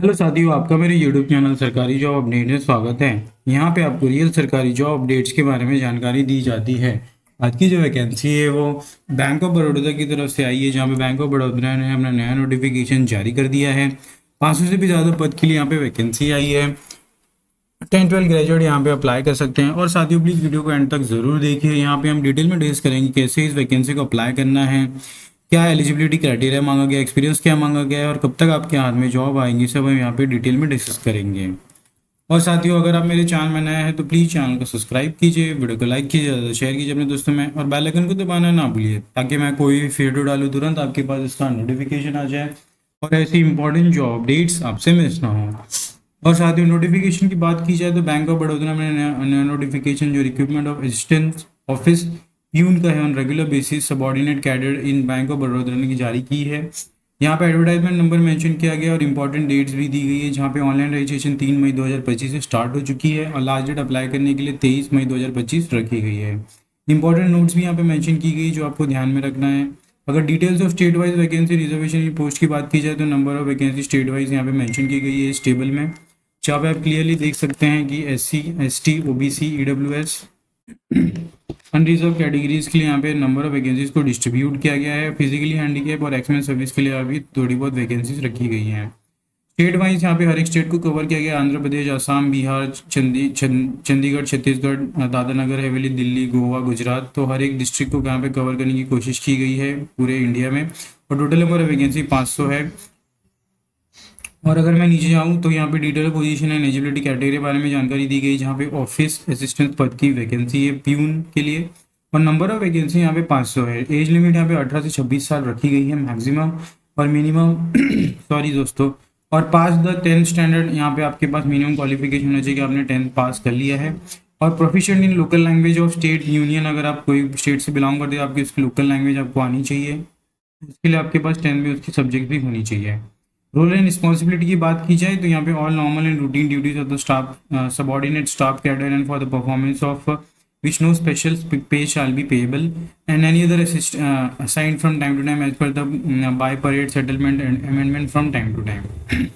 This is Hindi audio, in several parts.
हेलो साथियों, आपका मेरे यूट्यूब चैनल सरकारी जॉब अपडेट में स्वागत है। यहाँ पे आपको रियल सरकारी जॉब अपडेट्स के बारे में जानकारी दी जाती है। आज की जो वैकेंसी है वो बैंक ऑफ बड़ौदा की तरफ से आई है, जहाँ पे बैंक ऑफ बड़ौदा ने अपना नया नोटिफिकेशन जारी कर दिया है। 500 से भी ज़्यादा पद के लिए यहाँ पे वैकेंसी आई है। 10-12 ग्रेजुएट यहाँ पे अप्लाई कर सकते हैं। और साथियों, प्लीज़ वीडियो को एंड तक ज़रूर देखिए। यहाँ पे हम डिटेल में डिस्कस करेंगे कैसे इस वैकेंसी को अप्लाई करना है, क्या एलिजिबिलिटी क्राइटेरिया मांगा गया, एक्सपीरियंस क्या मांगा गया है और कब तक आपके हाथ में जॉब आएंगी, सब हम यहाँ पे डिटेल में डिस्कस करेंगे। और साथियों, अगर आप मेरे चैनल में नए हैं तो प्लीज़ चैनल को सब्सक्राइब कीजिए, वीडियो को लाइक कीजिए, ज़्यादा शेयर कीजिए अपने दोस्तों में और बेल आइकन को दबाना ना भूलिए, ताकि मैं कोई भी वीडियो डालूँ तुरंत आपके पास इसका नोटिफिकेशन आ जाए और ऐसी इंपॉर्टेंट जॉब अपडेट्स आपसे मिस ना हो। और साथियों, नोटिफिकेशन की बात की जाए तो बैंक ऑफ बड़ौदा में नया नोटिफिकेशन जो recruitment of assistant office peon का है on regular basis subordinate cadre in bank of Baroda ने जारी की है। यहाँ पे एडवर्टाइजमेंट नंबर मेंशन किया गया और इंपॉर्टेंट डेट्स भी दी गई है, जहाँ पे ऑनलाइन रजिस्ट्रेशन 3 मई 2025 से स्टार्ट हो चुकी है और लास्ट डेट अप्लाई करने के लिए 23 मई 2025 रखी गई है। इंपॉर्टेंट नोट्स भी यहाँ पे मेंशन की गई जो आपको ध्यान में रखना है। अगर details of state wise vacancy reservation की पोस्ट की बात की जाए तो number of vacancy state wise यहाँ पे मेंशन की गई है इस टेबल में, जहाँ पे आप क्लियरली देख सकते हैं कि SC ST OBC EWS unreserved categories के लिए यहाँ पे नंबर ऑफ वैकेंसीज को डिस्ट्रीब्यूट किया गया है। फिजिकली हैंडीकैप और एक्समेन सर्विस के लिए अभी थोड़ी बहुत वैकेंसीज रखी गई हैं। स्टेट वाइज यहाँ पे हर एक स्टेट को कवर किया गया। आंध्र प्रदेश, असम, बिहार, चंडीगढ़, छत्तीसगढ़, दादरा नगर हवेली, दिल्ली, गोवा, गुजरात, तो हर एक डिस्ट्रिक्ट को यहाँ पे कवर करने की कोशिश की गई है पूरे इंडिया में। और टोटल नंबर ऑफ वैकेंसी 500 है। और अगर मैं नीचे जाऊँ तो यहाँ पे detail position and eligibility category के बारे में जानकारी दी गई, जहाँ पे ऑफिस असिस्टेंट पद की वैकेंसी है प्यून के लिए और नंबर ऑफ वैकेंसी यहाँ पे 500 है। एज लिमिट यहाँ पे 18 से 26 साल रखी गई है मैक्सिमम और मिनिमम सॉरी दोस्तों, और पास द 10th स्टैंडर्ड यहाँ पे आपके पास मिनिमम क्वालिफिकेशन होना चाहिए कि आपने 10th पास कर लिया है। और proficient in local language of state union, अगर आप कोई स्टेट से बिलोंग करते हैं आपकी उसकी लोकल लैंग्वेज आपको आनी चाहिए। उसके लिए आपके पास 10 में उसकी सब्जेक्ट भी होनी चाहिए। रोल एंड रिस्पॉन्सिबिलिटी की बात की जाए तो यहाँ पे all normal and routine duties of the staff subordinate staff cadre and for the performance of which no special pay shall be payable and any other assigned from time to time as per the bipartite settlement and amendment from time to time.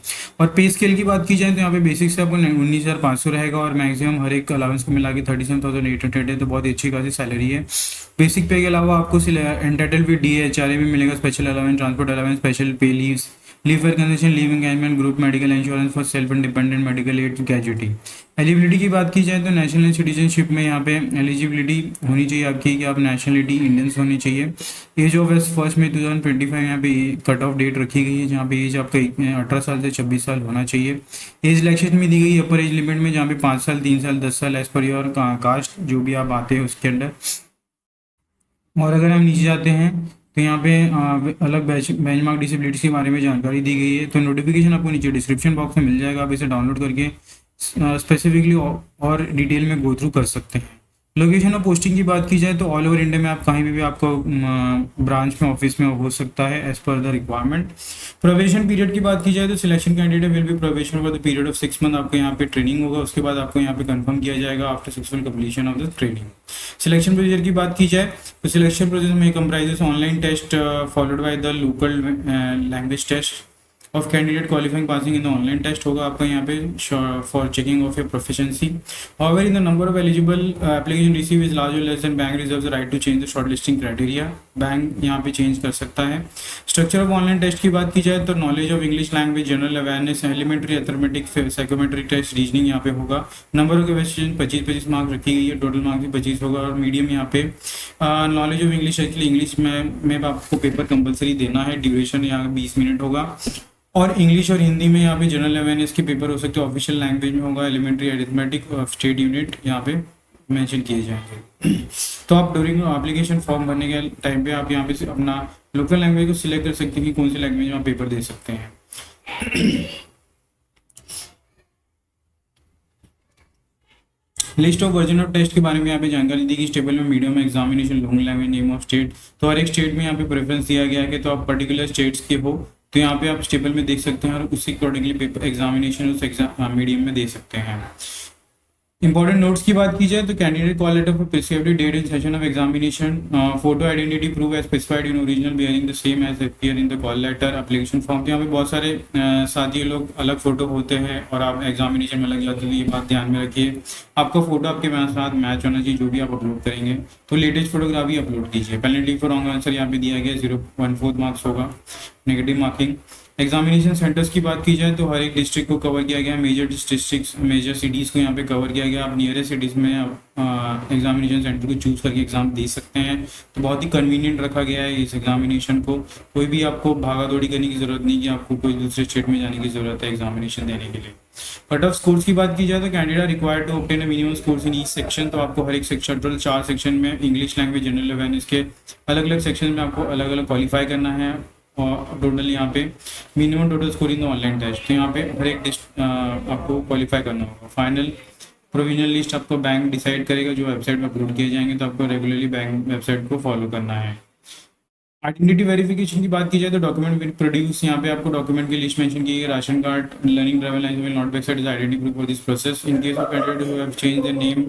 और पे स्केल की बात की जाए तो यहाँ पे बेसिक से आपको 19,500 रहेगा और मैक्सिमम हर एक अलाउंस को मिला के 37,800 है, तो बहुत ही अच्छी खासी सैलरी है। बेसिक पे के अलावा आपको एंटाइटल विद DHRA भी मिलेगा, special allowance, transport allowance, special pay leaves, leave for concession, leave engagement, group medical insurance for self independent medical aid gratuity. Eligibility की बात की जाए तो नेशनल सिटीजनशिप में यहाँ पे एलिजिबिलिटी होनी चाहिए आपकी कि आप नेशनलिटी इंडियंस होनी चाहिए। एज ऑफ एस 1 मई 2025 यहाँ पे कट ऑफ डेट रखी गई है, जहाँ पे एज आपका 18 साल से 26 साल होना चाहिए। एज रिलैक्सेशन में दी गई अपर एज लिमिट में, जहाँ पे 5 साल, 3 साल, 10 साल एज पर योर कास्ट जो भी आप आते हैं उसके अंडर। और अगर हम नीचे जाते हैं तो यहाँ पे अलग बेंचमार्क डिसेबिलिटीज के बारे में जानकारी दी गई है, तो नोटिफिकेशन आपको नीचे डिस्क्रिप्शन बॉक्स में मिल जाएगा, आप इसे डाउनलोड करके स्पेसिफिकली और डिटेल में गो थ्रू कर सकते हैं। लोकेशन और पोस्टिंग की बात की जाए तो ऑल ओवर इंडिया में आप कहीं भी आपको ब्रांच में, ऑफिस में हो सकता है as per the requirement. Probation period की बात की जाए तो selection candidate will be probation for the period of 6 month. आपको यहाँ पे ट्रेनिंग होगा, उसके बाद आपको यहाँ पे कंफर्म किया जाएगा after successful completion of the training. Selection procedure की बात की जाए तो सिलेक्शन प्रोसेस में comprises online test followed by the local language test of candidate qualifying passing in the online test होगा आपका यहाँ पे for checking of your proficiency. However in the number of eligible application receive is large और less than bank reserves the right to change the shortlisting criteria. Bank यहाँ पे चेंज कर सकता है। स्ट्रक्चर ऑफ ऑनलाइन टेस्ट की बात की जाए तो knowledge of English language, general awareness, elementary arithmetic, psychometric test, reasoning यहाँ पे होगा। नंबर ऑफ क्वेश्चन 25-25 मार्क्स रखी गई है, टोटल मार्क्स भी 25 होगा। और मीडियम यहाँ पे knowledge of English, actually English में आपको पेपर कंपलसरी देना है, ड्यूरेशन यहाँ 20 मिनट होगा। और इंग्लिश और हिंदी में यहाँ पे जनरल अवेयरनेस के पेपर हो सकते हैं, ऑफिशियल लैंग्वेज में होगा एलिमेंट्री अरिथमेटिक स्टेट यूनिट यहाँ पे मेंशन किए जाएंगे। तो आप ड्यूरिंग एप्लीकेशन फॉर्म भरने के टाइम पे आप यहाँ पे अपना लोकल लैंग्वेज को सिलेक्ट कर सकते हैं कि कौन सी लैंग्वेज में आप पेपर दे सकते हैं। List of version of test के बारे में यहाँ पे जानकारी दी गई इस टेबल में। Medium examination, long language, name of state, तो हर एक स्टेट में यहाँ पे प्रेफरेंस दिया गया है कि तो आप पर्टिकुलर स्टेट्स के हो तो यहाँ पे आप इस टेबल में देख सकते हैं और उसी अकॉर्डिंगली पेपर एग्जामिनेशन उस एग्जाम मीडियम में दे सकते हैं। इंपॉर्टेंट नोट्स की बात की जाए तो candidate call letter for prescribed date and session of examination, photo identity proof as specified in original bearing the same as appear in the call letter application form. तो यहाँ पे बहुत सारे साथी लोग अलग फोटो होते हैं और आप एग्जामिनेशन में लग जाते हैं, तो ये बात ध्यान में रखिए। आपका फोटो आपके साथ मैच होना चाहिए जो भी आप अपलोड करेंगे, तो लेटेस्ट फोटोग्राफी अपलोड कीजिए। पेनल्टी फॉर रॉन्ग आंसर यहाँ पे दिया गया 0.14 मार्क्स होगा, नेगेटिव मार्किंग। एग्जामिनेशन सेंटर्स की बात की जाए तो हर एक डिस्ट्रिक्ट को कवर किया गया है, मेजर डिस्ट्रिक्ट्स मेजर सिटीज़ को यहाँ पे कवर किया गया। आप नियरेस्ट सिटीज़ में आप एग्जामिनेशन सेंटर को चूज़ करके एग्ज़ाम दे सकते हैं। तो बहुत ही कन्वीनियंट रखा गया है इस एग्जामिनेशन को, कोई भी आपको भागा दौड़ी करने की ज़रूरत नहीं कि आपको कोई दूसरे स्टेट में जाने की ज़रूरत है एग्जामिनेशन देने के लिए। कट ऑफ स्कोर्स की बात की जाए तो candidate required to obtain a minimum scores in each section. तो आपको हर एक सेक्शन, टोटल 4 सेक्शन में इंग्लिश लैंग्वेज, जनरल अवेयरनेस के अलग अलग सेक्शन में आपको अलग अलग क्वालिफाई करना है। और टोटल यहाँ पे minimum total score in the online test, तो यहाँ पे हर एक आपको क्वालिफाई करना होगा। फाइनल प्रोविजनल लिस्ट आपको बैंक डिसाइड करेगा, जो वेबसाइट में अपलोड किए जाएंगे, तो आपको रेगुलरली बैंक वेबसाइट को फॉलो करना है। आइडेंटिटी वेरिफिकेशन की बात की जाए तो डॉक्यूमेंट विल प्रोड्यूस, यहाँ पे आपको डॉक्यूमेंट की लिस्ट मेंशन की है। Ration card, learning driver licence will not be accepted as identity proof for this process. In case of candidate who have change their name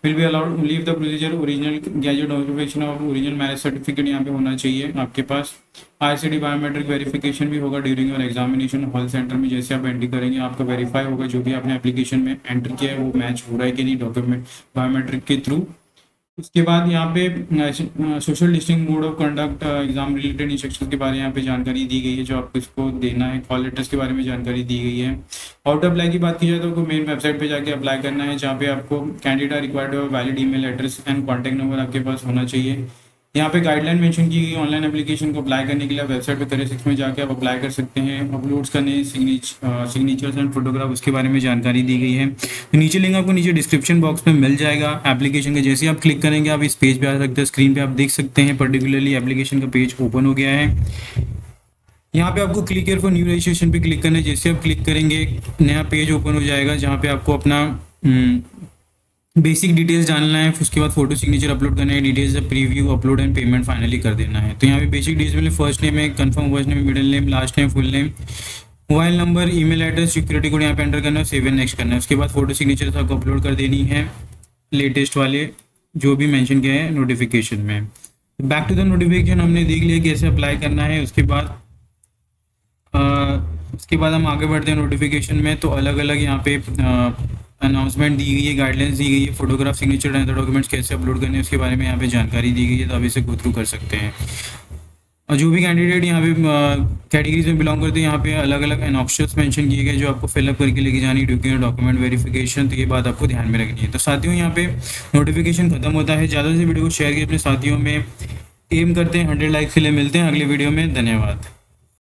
will be allowed only if the procedure original gazette notification of original marriage certificate यहाँ पे होना चाहिए आपके पास। आईसीडी बायोमेट्रिक वेरिफिकेशन भी होगा during your examination hall centre में। जैसे आप एंट्री करेंगे आपका वेरीफाई होगा, जो भी आपने एप्लीकेशन में एंटर किया है वो मैच हो रहा है कि नहीं डॉक्यूमेंट बायोमेट्रिक के थ्रू। उसके बाद यहाँ पे social distancing mode of conduct, exam related instruction के बारे में यहाँ पे जानकारी दी गई है जो आपको इसको देना है। कॉल लेटर्स के बारे में जानकारी दी गई है। आउट अप्लाई की बात की जाए तो आपको मेन वेबसाइट पे जाके अप्लाई करना है, जहाँ पे आपको candidate required valid email address and contact number आपके पास होना चाहिए। यहाँ पे गाइडलाइन मेंशन की गई ऑनलाइन एप्लीकेशन को अप्लाई करने के लिए। वेबसाइट पे करियर 6 में जाके आप अप्लाई कर सकते हैं। अपलोड्स करने सिग्नेचर्स एंड फोटोग्राफ, उसके बारे में जानकारी दी गई है। तो नीचे लिंक आपको नीचे डिस्क्रिप्शन बॉक्स में मिल जाएगा एप्लीकेशन के। जैसे आप क्लिक करेंगे आप इस पेज पे आ सकते हैं। स्क्रीन पे आप देख सकते हैं पर्टिकुलरली एप्लीकेशन का पेज ओपन हो गया है। यहाँ पे आपको click here for new registration पे क्लिक करना है। जैसे आप क्लिक करेंगे नया पेज ओपन हो जाएगा, जहाँ पे आपको अपना बेसिक डिटेल्स डालना है। उसके बाद फोटो सिग्नेचर अपलोड करना है, details preview upload and payment finally कर देना है। तो यहाँ पे बेसिक डिटेल्स में फर्स्ट नेम है, confirm first name, middle name, last name, full name, mobile number, email address, security code यहाँ पे एंटर करना है, सेव एंड नेक्स्ट करना है। उसके बाद फोटो सिग्नेचर आपको अपलोड कर देनी है, लेटेस्ट वाले जो भी मेंशन किया है नोटिफिकेशन में। बैक टू द नोटिफिकेशन हमने देख लिया कैसे अप्लाई करना है। उसके बाद हम आगे बढ़ते हैं नोटिफिकेशन में। तो अलग अलग यहाँ पे अनाउंसमेंट दी गई है, गाइडलाइंस दी गई है, फोटोग्राफ, सिग्नेचर एंड डॉक्यूमेंट्स कैसे अपलोड करने हैं उसके बारे में यहाँ पे जानकारी दी गई है। तो आप इसे गो थ्रू कर सकते हैं। और जो भी कैंडिडेट यहाँ पे कैटेगरीज में बिलोंग करते हैं, यहाँ पे अलग अलग ऑप्शंस मेंशन किए गए जो आपको फिलअप करके लेके जानी है, डॉक्यूमेंट वेरिफिकेशन। तो ये बात आपको ध्यान में रखनी है। तो साथियों यहाँ पे नोटिफिकेशन खत्म होता है। ज़्यादा से वीडियो को शेयर किए अपने साथियों में। एम करते हैं 100 लाइक्स के लिए। मिलते हैं अगले वीडियो में। धन्यवाद।